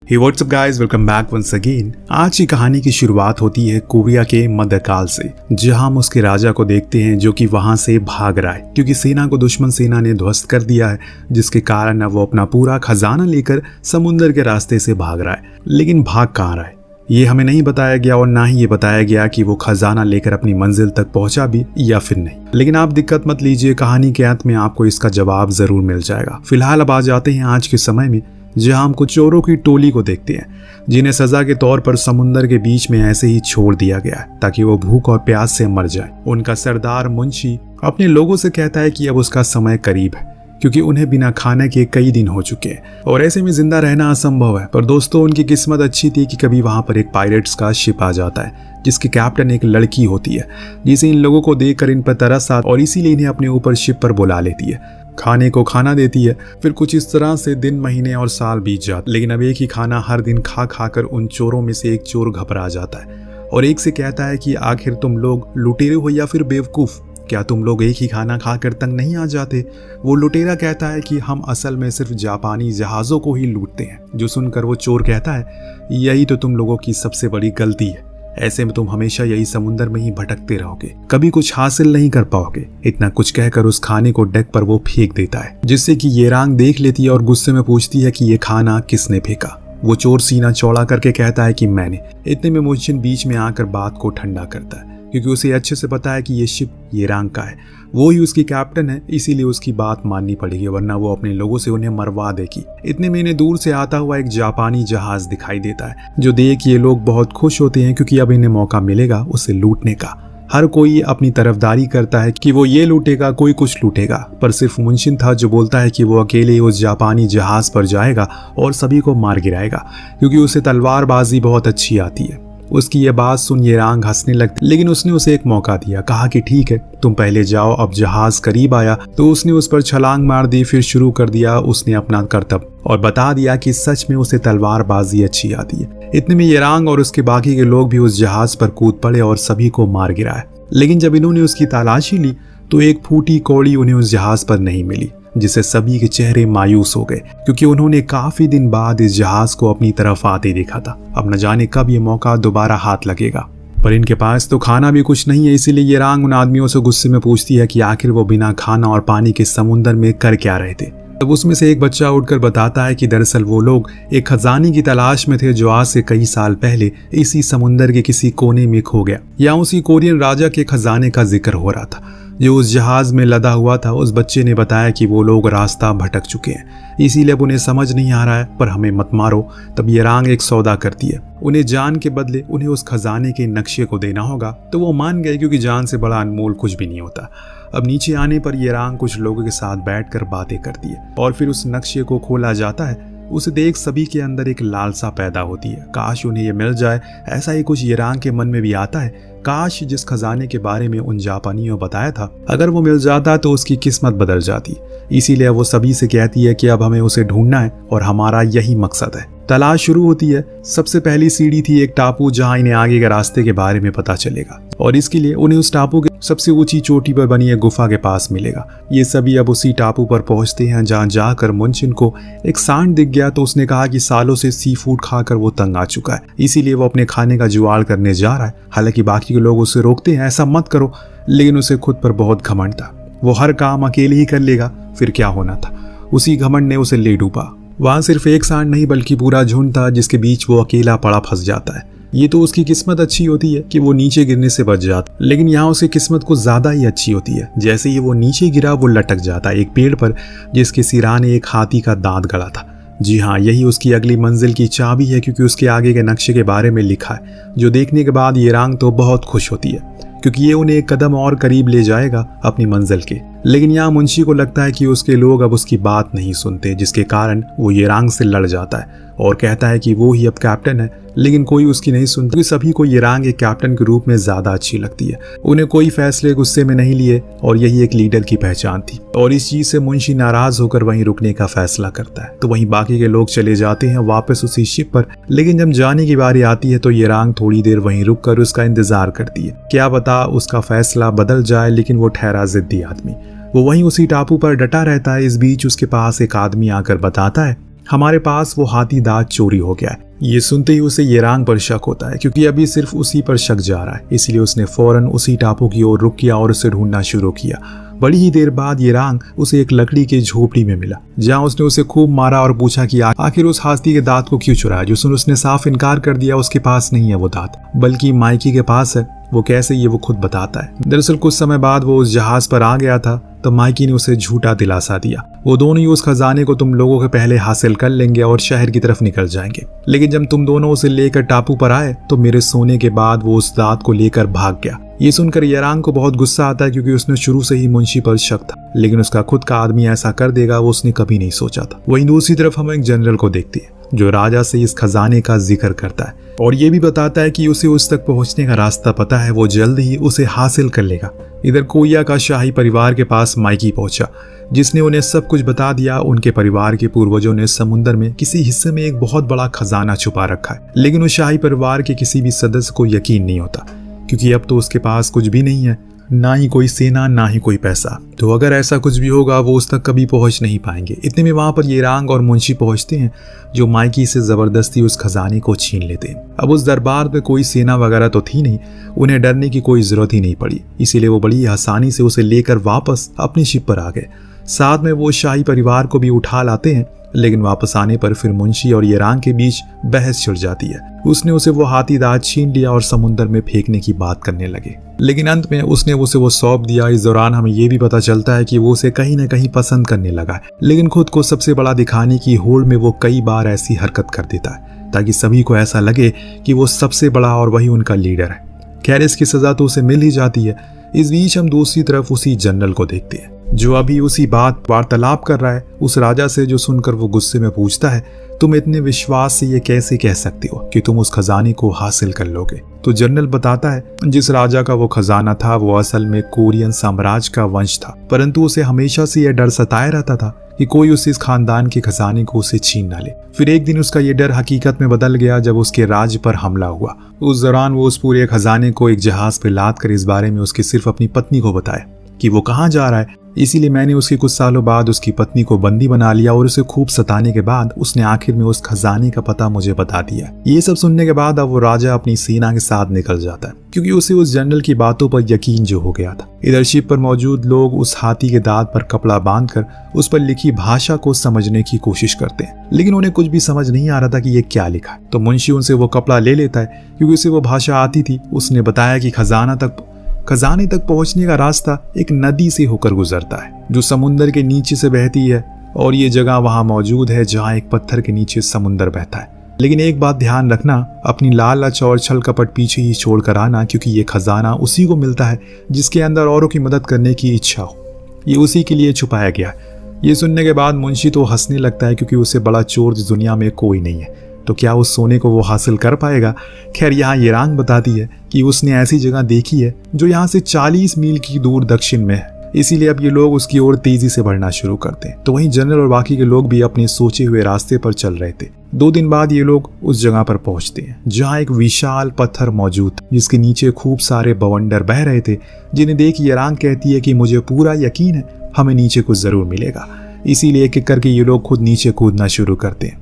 हे what's up guys, welcome back once again. आज की कहानी की शुरुआत होती है कोरिया के मध्यकाल से, जहां हम उसके राजा को देखते हैं जो कि वहां से भाग रहा है क्योंकि सेना को दुश्मन सेना ने ध्वस्त कर दिया है, जिसके कारण अब वो अपना पूरा खजाना लेकर समुद्र के रास्ते से भाग रहा है। लेकिन भाग कहाँ रहा है ये हमें नहीं बताया गया और ना ही ये बताया गया कि वो खजाना लेकर अपनी मंजिल तक पहुंचा भी या फिर नहीं। लेकिन आप दिक्कत मत लीजिए, कहानी के अंत में आपको इसका जवाब जरूर मिल जाएगा। फिलहाल अब आ जाते हैं आज के समय में, जहां हम कुछ चोरों की टोली को देखते हैं जिन्हें सजा के तौर पर समुद्र के बीच में ऐसे ही छोड़ दिया गया है ताकि वो भूख और प्यास से मर जाए। उनका सरदार मुंशी अपने लोगों से कहता है कि अब उसका समय करीब है क्योंकि उन्हें बिना खाने के कई दिन हो चुके हैं और ऐसे में जिंदा रहना असंभव है। पर दोस्तों, उनकी किस्मत अच्छी थी कि कभी वहां पर एक पायरेट्स का शिप आ जाता है जिसकी कैप्टन एक लड़की होती है, जिसे इन लोगों को देखकर इन पर तरस आता और इसीलिए इन्हें अपने ऊपर शिप पर बुला लेती है। खाने को खाना देती है। फिर कुछ इस तरह से दिन, महीने और साल बीत जाते, लेकिन अब एक ही खाना हर दिन खा खाकर उन चोरों में से एक चोर घबरा जाता है और एक से कहता है कि आखिर तुम लोग लुटेरे हो या फिर बेवकूफ, क्या तुम लोग एक ही खाना खाकर तंग नहीं आ जाते? वो लुटेरा कहता है कि हम असल में सिर्फ जापानी जहाज़ों को ही लूटते हैं। जो सुनकर वो चोर कहता है, यही तो तुम लोगों की सबसे बड़ी गलती है। ऐसे में तुम हमेशा यही समुद्र में ही भटकते रहोगे, कभी कुछ हासिल नहीं कर पाओगे। इतना कुछ कहकर उस खाने को डेक पर वो फेंक देता है, जिससे कि येरांग देख लेती है और गुस्से में पूछती है कि ये खाना किसने फेंका। वो चोर सीना चौड़ा करके कहता है कि मैंने। इतने में मुंशिन बीच में आकर बात को ठंडा करता है क्योंकि उसे अच्छे से पता है कि ये शिप येरांग का है, वो ही उसकी कैप्टन है, इसीलिए उसकी बात माननी पड़ेगी वरना वो अपने लोगों से उन्हें मरवा देगी। इतने में इन्हें दूर से आता हुआ एक जापानी जहाज दिखाई देता है जो देख ये लोग बहुत खुश होते हैं क्योंकि अब इन्हें मौका मिलेगा उसे लूटने का। हर कोई अपनी तरफदारी करता है कि वो ये लूटेगा, कोई कुछ लूटेगा, पर सिर्फ मुंशिन था जो बोलता है कि वो अकेले उस जापानी जहाज पर जाएगा और सभी को मार गिराएगा क्योंकि उसे तलवारबाजी बहुत अच्छी आती है। उसकी ये बात सुन येरांग हंसने लगती, लेकिन उसने उसे एक मौका दिया। कहा कि ठीक है, तुम पहले जाओ। अब जहाज करीब आया तो उसने उस पर छलांग मार दी। फिर शुरू कर दिया उसने अपना कर्तव्य और बता दिया कि सच में उसे तलवारबाजी अच्छी आती है। इतने में येरांग और उसके बाकी के लोग भी उस जहाज पर कूद पड़े और सभी को मार गिराया। लेकिन जब इन्होंने उसकी तलाशी ली तो एक फूटी कौड़ी उन्हें उस जहाज पर नहीं मिली, जिससे सभी के चेहरे मायूस हो गए क्योंकि उन्होंने काफी दिन बाद इस जहाज को अपनी तरफ आते देखा था। अब न जाने कब ये मौका दोबारा हाथ लगेगा, पर इनके पास तो खाना भी कुछ नहीं है। इसीलिए येरांग उन आदमियों से गुस्से में पूछती है कि आखिर वो बिना खाना और पानी के समुद्र में कर क्या रहे थे। तब उसमें से एक बच्चा उठकर बताता है कि दरअसल वो लोग एक खजाने की तलाश में थे जो आज से कई साल पहले इसी समुद्र के किसी कोने में खो गया। यहाँ उसी कोरियन राजा के खजाने का जिक्र हो रहा था जो उस जहाज में लदा हुआ था। उस बच्चे ने बताया कि वो लोग रास्ता भटक चुके हैं, इसीलिए अब उन्हें समझ नहीं आ रहा है, पर हमें मत मारो। तब येरांग एक सौदा करती है, उन्हें जान के बदले उन्हें उस खजाने के नक्शे को देना होगा। तो वो मान गए क्योंकि जान से बड़ा अनमोल कुछ भी नहीं होता। अब नीचे आने पर येरांग कुछ लोगों के साथ बैठकर बातें करती है और फिर उस नक्शे को खोला जाता है। उसे देख सभी के अंदर एक लालसा पैदा होती है, काश उन्हें ये मिल जाए। ऐसा ही कुछ येरांग के मन में भी आता है, काश जिस खजाने के बारे में उन जापानियों बताया था अगर वो मिल जाता तो उसकी किस्मत बदल जाती। इसीलिए वो सभी से कहती है कि अब हमें उसे ढूंढना है और हमारा यही मकसद है। तलाश शुरू होती है। सबसे पहली सीढ़ी थी एक टापू जहां इन्हें आगे के रास्ते के बारे में पता चलेगा और इसके लिए उन्हें उस टापू के सबसे ऊंची चोटी पर बनी एक गुफा के पास मिलेगा। ये सभी अब उसी टापू पर पहुंचते हैं जहां जाकर मुंशिन को एक सांड दिख गया तो उसने कहा कि सालों से सी फूड खाकर वो तंग आ चुका है, इसीलिए वो अपने खाने का जुगाड़ करने जा रहा है। हालांकि बाकी के लोग उसे रोकते हैं, ऐसा मत करो, लेकिन उसे खुद पर बहुत घमंड था। वो हर काम अकेले ही कर लेगा, फिर क्या होना था। उसी घमंड ने उसे ले डूबा। वहां सिर्फ एक सांड नहीं बल्कि पूरा झुंड था जिसके बीच वो अकेला पड़ा फंस जाता है। ये तो उसकी किस्मत अच्छी होती है कि वो नीचे गिरने से बच जाता, लेकिन यहाँ उसकी किस्मत कुछ ज्यादा ही अच्छी होती है। जैसे ही वो नीचे गिरा वो लटक जाता है एक पेड़ पर जिसके सिराने एक हाथी का दांत गड़ा था। जी हाँ, यही उसकी अगली मंजिल की चाबी है क्योंकि उसके आगे के नक्शे के बारे में लिखा है, जो देखने के बाद येरांग तो बहुत खुश होती है क्योंकि ये उन्हें एक कदम और करीब ले जाएगा अपनी मंजिल के। लेकिन यहाँ मुंशी को लगता है कि उसके लोग अब उसकी बात नहीं सुनते, जिसके कारण वो येरांग से लड़ जाता है और कहता है कि वो ही अब कैप्टन है। लेकिन कोई उसकी नहीं सुनता क्योंकि सभी को येरांग एक कैप्टन के रूप में ज्यादा अच्छी लगती है। उन्हें कोई फैसले गुस्से में नहीं लिए और यही एक लीडर की पहचान थी और इस चीज से मुंशी नाराज होकर वहीं रुकने का फैसला करता है। तो वहीं बाकी के लोग चले जाते हैं वापस उसी शिप पर। लेकिन जब जाने की बारी आती है तो येरांग थोड़ी देर वहीं रुककर उसका इंतजार करती है, क्या बता उसका फैसला बदल जाए। लेकिन वो ठहरा जिद्दी आदमी, वो वहीं उसी टापू पर डटा रहता है। इस बीच उसके पास एक आदमी आकर बताता है, हमारे पास वो हाथी दांत चोरी हो गया है। ये सुनते ही उसे येरांग पर शक होता है, क्योंकि अभी सिर्फ उसी पर शक जा रहा है। इसलिए उसने फौरन उसी टापू की ओर रुक किया और उसे ढूंढना शुरू किया। बड़ी ही देर बाद येरांग उसे एक लकड़ी के झोपड़ी में मिला, जहां उसने उसे खूब मारा और पूछा कि आखिर उस हाथी के दांत को क्यों चुराया। जो सुन उसने साफ इनकार कर दिया, उसके पास नहीं है वो दांत, बल्कि माइकी के पास है। वो कैसे, ये वो खुद बताता है। दरअसल कुछ समय बाद वो उस जहाज पर आ गया था, तो माइकी ने उसे झूठा दिलासा दिया। वो दोनों ही उस खजाने को तुम लोगों के पहले हासिल कर लेंगे और शहर की तरफ निकल जाएंगे। लेकिन जब तुम दोनों उसे लेकर टापू पर आए, तो मेरे सोने के बाद वो उस दांत को लेकर भाग गया। ये सुनकर येरांग को बहुत गुस्सा आता है, क्योंकि उसने शुरू से ही मुंशी पर शक था, लेकिन उसका खुद का आदमी ऐसा कर देगा वो उसने कभी नहीं सोचा था। वहीं दूसरी तरफ हम एक जनरल को देखते हैं, जो राजा से इस खजाने का जिक्र करता है और ये भी बताता है कि उसे उस तक पहुंचने का रास्ता पता है, वो जल्द ही उसे हासिल कर लेगा। इधर कोरिया का शाही परिवार के पास माइकी पहुंचा, जिसने उन्हें सब कुछ बता दिया। उनके परिवार के पूर्वजों ने समुद्र में किसी हिस्से में एक बहुत बड़ा खजाना छुपा रखा है, लेकिन उस शाही परिवार के किसी भी सदस्य को यकीन नहीं होता, क्योंकि अब तो उसके पास कुछ भी नहीं है, ना ही कोई सेना, ना ही कोई पैसा। तो अगर ऐसा कुछ भी होगा वो उस तक कभी पहुंच नहीं पाएंगे। इतने में वहां पर येरांग और मुंशी पहुंचते हैं, जो माइकी से जबरदस्ती उस खजाने को छीन लेते हैं। अब उस दरबार में कोई सेना वगैरह तो थी नहीं, उन्हें डरने की कोई जरूरत ही नहीं पड़ी। इसीलिए वो बड़ी आसानी से उसे लेकर वापस अपनी शिप पर आ गए। साथ में वो शाही परिवार को भी उठा लाते हैं, लेकिन वापस आने पर फिर मुंशी और येरांग के बीच बहस छिड़ जाती है। उसने उसे वो हाथी दांत छीन लिया और समुद्र में फेंकने की बात करने लगे, लेकिन अंत में उसने उसे वो सौंप दिया। इस दौरान हमें ये भी पता चलता है कि वो उसे कहीं न कहीं पसंद करने लगा है, लेकिन खुद को सबसे बड़ा दिखाने की होड़ में वो कई बार ऐसी हरकत कर देता है ताकि सभी को ऐसा लगे कि वो सबसे बड़ा और वही उनका लीडर है। खैर, इसकी सजा तो उसे मिल ही जाती है। इस बीच हम दूसरी तरफ उसी जनरल को देखते हैं, जो अभी उसी बात वार्तालाप कर रहा है उस राजा से, जो सुनकर वो गुस्से में पूछता है, तुम इतने विश्वास से ये कैसे कह सकते हो कि तुम उस खजाने को हासिल कर लोगे। तो जनरल बताता है, जिस राजा का वो खजाना था वो असल में कोरियन साम्राज्य का वंश था, परंतु उसे हमेशा से यह डर सताए रहता था कि कोई उस इस खानदान के खजाने को उसे छीन ना ले। फिर एक दिन उसका ये डर हकीकत में बदल गया जब उसके राज्य पर हमला हुआ। उस दौरान वो उस पूरे खजाने को एक जहाज पे लाद कर इस बारे में उसकी सिर्फ अपनी पत्नी को बताया कि वो कहाँ जा रहा है। इसीलिए मैंने उसके कुछ सालों बाद उसकी पत्नी को बंदी बना लिया और उसे खूब सताने के बाद उसने आखिर में उस खजाने का पता मुझे बता दिया। ये सब सुनने के बाद अब वो राजा अपनी सेना के साथ निकल जाता है, क्योंकि उसे उस जनरल की बातों पर यकीन जो हो गया था। इधर शिप पर मौजूद लोग उस हाथी के दांत पर कपड़ा बांधकर उस पर लिखी भाषा को समझने की कोशिश करते हैं, लेकिन उन्हें कुछ भी समझ नहीं आ रहा था कि ये क्या लिखा है। तो मुंशी उनसे वो कपड़ा ले लेता है, क्योंकि उसे वो भाषा आती थी। उसने बताया कि खजाने तक पहुंचने का रास्ता एक नदी से होकर गुजरता है, जो समुद्र के नीचे से बहती है, और ये जगह वहां मौजूद है जहां एक पत्थर के नीचे समुद्र बहता है। लेकिन एक बात ध्यान रखना, अपनी लालच और छल कपट पीछे ही छोड़ कर आना, क्योंकि ये खजाना उसी को मिलता है जिसके अंदर औरों की मदद करने की इच्छा हो। ये उसी के लिए छुपाया गया। ये सुनने के बाद मुंशी तो हंसने लगता है, क्योंकि उसे बड़ा चोर इस दुनिया में कोई नहीं है। तो क्या उस सोने को वो हासिल कर पाएगा? खैर, यहाँ येरांग बताती है कि उसने ऐसी जगह देखी है जो यहाँ से 40 मील की दूर दक्षिण में है। इसीलिए अब ये लोग उसकी ओर तेजी से बढ़ना शुरू करते हैं। तो वहीं जनरल और बाकी के लोग भी अपने सोचे हुए रास्ते पर चल रहे थे। 2 दिन बाद ये लोग उस जगह पर पहुंचते हैं जहाँ एक विशाल पत्थर मौजूद था, जिसके नीचे खूब सारे बवंडर बह रहे थे, जिन्हें देख येरांग कहती है कि मुझे पूरा यकीन है हमें नीचे कुछ जरूर मिलेगा। इसीलिए एक एक करके ये लोग खुद नीचे कूदना शुरू करते हैं,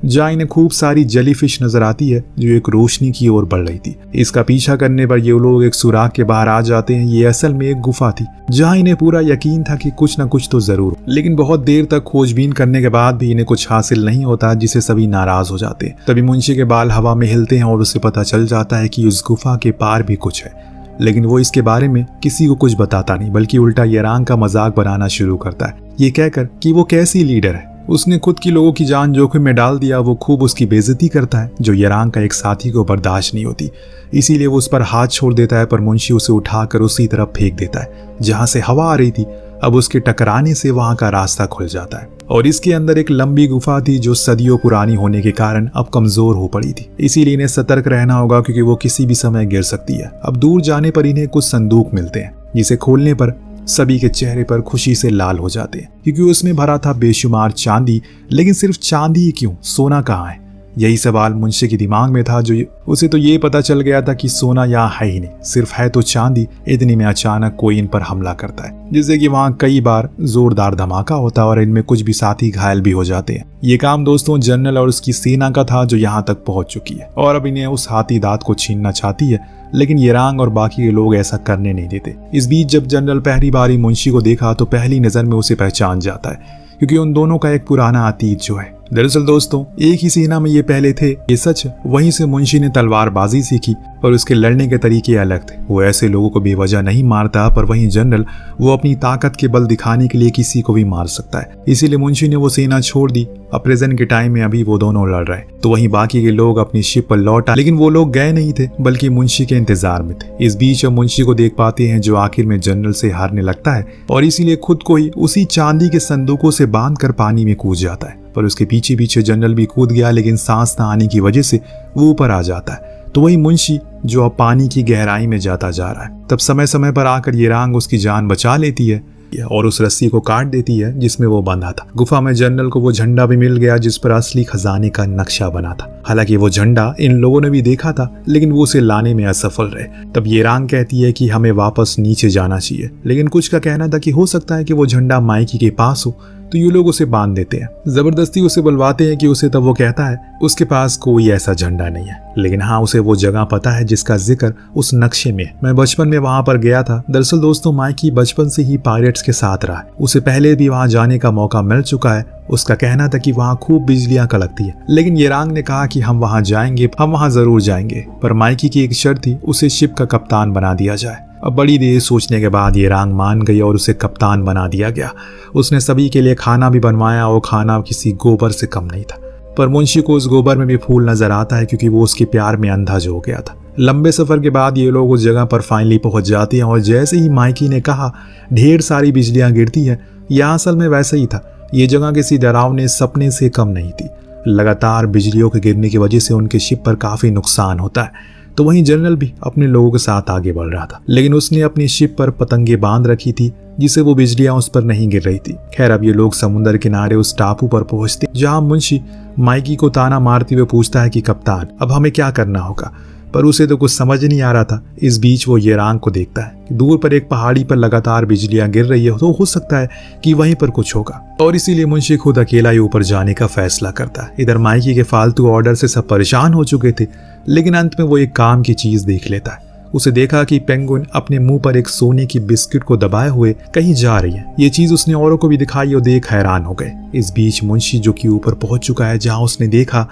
जहाँ इन्हें खूब सारी जेलीफिश नजर आती है जो एक रोशनी की ओर बढ़ रही थी। इसका पीछा करने पर ये लोग एक सुराख के बाहर आ जाते हैं। ये असल में एक गुफा थी, जहाँ इन्हें पूरा यकीन था कि कुछ न कुछ तो जरूर, लेकिन बहुत देर तक खोजबीन करने के बाद भी इन्हें कुछ हासिल नहीं होता, जिससे सभी नाराज हो जाते हैं। तभी मुंशी के बाल हवा में हिलते हैं और उसे पता चल जाता है कि उस गुफा के पार भी कुछ है, लेकिन वो इसके बारे में किसी को कुछ बताता नहीं, बल्कि उल्टा येरांग का मजाक बनाना शुरू करता है, ये कहकर कि वो कैसी लीडर है, उसने खुद की लोगों की जान जोखिम में डाल दिया। वो खूब उसकी बेइज्जती करता है, जो येरांग का एक साथी को बर्दाश्त नहीं होती। इसीलिए वो उस पर हाथ छोड़ देता है, पर मुंशी उसे उठाकर उसी तरफ फेंक देता है जहां से हवा आ रही थी। अब उसके टकराने से वहां का रास्ता खुल जाता है और इसके अंदर एक लंबी गुफा थी, जो सदियों पुरानी होने के कारण अब कमजोर हो पड़ी थी। इसीलिए इन्हें सतर्क रहना होगा, क्योंकि वो किसी भी समय गिर सकती है। अब दूर जाने पर इन्हें कुछ संदूक मिलते हैं, जिसे खोलने पर सभी के चेहरे पर खुशी से लाल हो जाते हैं, क्योंकि उसमें भरा था बेशुमार चांदी। लेकिन सिर्फ चांदी ही क्यों, सोना कहाँ है? यही सवाल मुंशी के दिमाग में था। जो उसे तो ये पता चल गया था कि सोना यहाँ है ही नहीं, सिर्फ है तो चांदी। इतनी में अचानक कोई इन पर हमला करता है, जिससे कि वहाँ कई बार जोरदार धमाका होता है और इनमें कुछ भी साथी घायल भी हो जाते हैं। ये काम दोस्तों जनरल और उसकी सेना का था, जो यहाँ तक पहुंच चुकी है और अब इन्हें उस हाथी दांत को छीनना चाहती है, लेकिन येरांग और बाकी के लोग ऐसा करने नहीं देते। इस बीच जब जनरल पहली बारी मुंशी को देखा तो पहली नजर में उसे पहचान जाता है, क्योंकि उन दोनों का एक पुराना अतीत जो है। दरअसल दोस्तों एक ही सेना में ये पहले थे, ये सच। वहीं से मुंशी ने तलवारबाजी सीखी, पर उसके लड़ने के तरीके अलग थे। वो ऐसे लोगों को बेवजह नहीं मारता, पर वहीं जनरल वो अपनी ताकत के बल दिखाने के लिए किसी को भी मार सकता है। इसीलिए मुंशी ने वो सेना छोड़ दी। अब प्रेजेंट के टाइम में अभी वो दोनों लड़ रहे, तो वहीं बाकी के लोग अपनी शिप पर लौट आए, लेकिन वो लोग गए नहीं थे, बल्कि मुंशी के इंतजार में थे। इस बीच अब मुंशी को देख पाते हैं, जो आखिर में जनरल से हारने लगता है और इसीलिए खुद को ही उसी चांदी के संदूकों से बांध कर पानी में कूद जाता है। पर उसके पीछे पीछे जनरल भी कूद गया, लेकिन सांस न आने की वजह से वो ऊपर आ जाता है। तो वही मुंशी जो अब पानी की गहराई में जाता जा रहा है, तब समय समय पर आकर येरांग उसकी जान बचा लेती है और उस रस्सी को काट देती है जिसमें वो बंधा था। गुफा में जनरल को वो झंडा भी मिल गया जिस पर असली खजाने का नक्शा बना था। हालांकि वो झंडा इन लोगों ने भी देखा था, लेकिन वो उसे लाने में असफल रहे। तब येरांग कहती है कि हमें वापस नीचे जाना चाहिए, लेकिन कुछ का कहना था कि हो सकता है कि वो झंडा माइकी के पास हो, तो ये लोग उसे बांध देते हैं, जबरदस्ती उसे बुलवाते हैं कि उसे। तब वो कहता है उसके पास कोई ऐसा झंडा नहीं है, लेकिन हाँ उसे वो जगह पता है जिसका जिक्र उस नक्शे में है। मैं बचपन में वहां पर गया था। दरअसल दोस्तों माइकी बचपन से ही पायरेट्स के साथ रहा है, उसे पहले भी वहां जाने का मौका मिल चुका है। उसका कहना था कि वहां खूब बिजलियां कड़कती है, लेकिन येरांग ने कहा कि हम वहां जाएंगे, हम वहां जरूर जाएंगे। पर माइकी की एक शर्त थी, उसे शिप का कप्तान बना दिया जाए। अब बड़ी देर सोचने के बाद येरांग मान गई और उसे कप्तान बना दिया गया। उसने सभी के लिए खाना भी बनवाया और खाना किसी गोबर से कम नहीं था। पर मुंशी को उस गोबर में भी फूल नजर आता है, क्योंकि वो उसके प्यार में अंधा जो हो गया था। लंबे सफर के बाद ये लोग उस जगह पर फाइनली पहुंच जाते हैं और जैसे ही माइकी ने कहा ढेर सारी बिजलियां गिरती है, यह असल में वैसा ही था। ये जगह किसी डरावने सपने से कम नहीं थी। लगातार बिजलियों के गिरने की वजह से उनके शिप पर काफी नुकसान होता है। तो वहीं जनरल भी अपने लोगों के साथ आगे बढ़ रहा था, लेकिन उसने अपनी शिप पर पतंगे बांध रखी थी, जिससे वो बिजलियां उस पर नहीं गिर रही थी। खैर अब ये लोग समुद्र किनारे उस टापू पर पहुंचते, जहां मुंशी माइकी को ताना मारते हुए पूछता है कि कप्तान अब हमें क्या करना होगा, पर उसे तो कुछ समझ नहीं आ रहा था। इस बीच वो येरांग को देखता है कि दूर पर एक पहाड़ी पर लगातार बिजलियां गिर रही है, तो हो सकता है कि वहीं पर कुछ होगा, और इसीलिए मुंशी खुद अकेला ही ऊपर जाने का फैसला करता है। इधर माइकी के फालतू ऑर्डर से सब परेशान हो चुके थे, लेकिन अंत में वो एक काम की चीज देख लेता है। उसे देखा कि पेंगुइन अपने मुंह पर एक सोने की बिस्किट को दबाए हुए कहीं जा रही है। ये चीज उसने औरों को भी दिखाई और देख हैरान हो गए। इस बीच मुंशी जो कि ऊपर पहुंच चुका है, जहां उसने देखा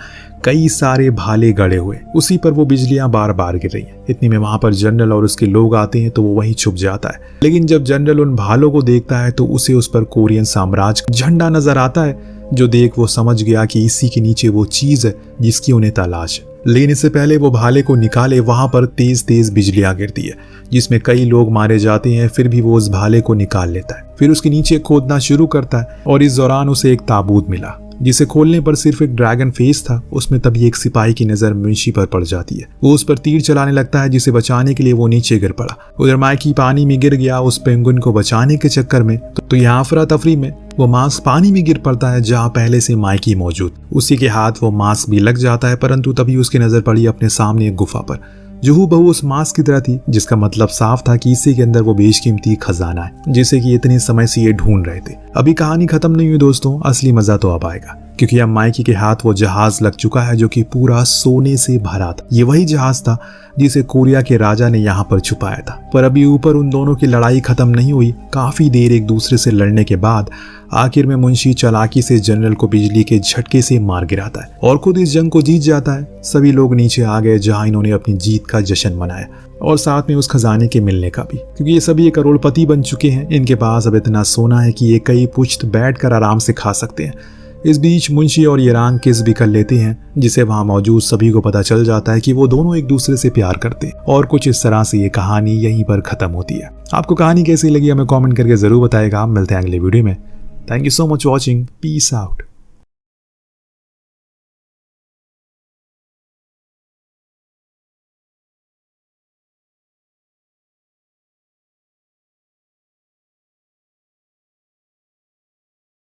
कई सारे भाले गड़े हुए, उसी पर वो बिजलियां बार बार गिर रही हैं। इतनी में वहां पर जनरल और उसके लोग आते हैं, तो वो वहीं छुप जाता है। लेकिन जब जनरल उन भालों को देखता है तो उसे उस पर कोरियन साम्राज्य का झंडा नजर आता है, जो देख वो समझ गया कि इसी के नीचे वो चीज है जिसकी उन्हें तलाश है। लेकिन इससे पहले वो भाले को निकाले, वहां पर तेज तेज बिजलियां गिरती है, जिसमें कई लोग मारे जाते हैं। फिर भी वो उस भाले को निकाल लेता है, फिर उसके नीचे खोदना शुरू करता है और इस दौरान उसे एक ताबूत मिला, जिसे खोलने पर सिर्फ एक ड्रैगन फेस था। उसमें तभी एक सिपाही की नजर मुंशी पर पड़ जाती है। वो उस पर तीर चलाने लगता है, जिसे बचाने के लिए वो नीचे गिर पड़ा। उधर माइकी पानी में गिर गया उस पेंगुइन को बचाने के चक्कर में। तो यहाँ अफरा तफरी में वो मास्क पानी में गिर पड़ता है, जहाँ पहले से माइकी मौजूद। उसी के हाथ वो मास्क भी लग जाता है, परंतु तभी उसकी नजर पड़ी अपने सामने एक गुफा पर, जो हूबहू उस मास्क की तरह थी, जिसका मतलब साफ था कि इसी के अंदर वो बेशकीमती खजाना है, जिसे कि इतने समय से ये ढूंढ रहे थे। अभी कहानी खत्म नहीं हुई दोस्तों, असली मजा तो अब आएगा, क्योंकि अब माइकी के हाथ वो जहाज लग चुका है, जो कि पूरा सोने से भरा था। ये वही जहाज था जिसे कोरिया के राजा ने यहाँ पर छुपाया था। पर अभी ऊपर उन दोनों की लड़ाई खत्म नहीं हुई। काफी देर एक दूसरे से लड़ने के बाद आखिर में मुंशी चालाकी से जनरल को बिजली के झटके से मार गिराता है और खुद इस जंग को जीत जाता है। सभी लोग नीचे आ गए, जहां इन्होंने अपनी जीत का जश्न मनाया और साथ में उस खजाने के मिलने का भी, क्योंकि ये सभी करोड़पति बन चुके हैं। इनके पास अब इतना सोना है कि ये कई पुश्त बैठकर आराम से खा सकते हैं। इस बीच मुंशी और येरांग किस भी कर लेते हैं, जिसे वहां मौजूद सभी को पता चल जाता है कि वो दोनों एक दूसरे से प्यार करते हैं। और कुछ इस तरह से ये कहानी यहीं पर खत्म होती है। आपको कहानी कैसी लगी हमें कमेंट करके जरूर बताएगा। मिलते हैं अगले वीडियो में। Thank you so much watching. Peace out.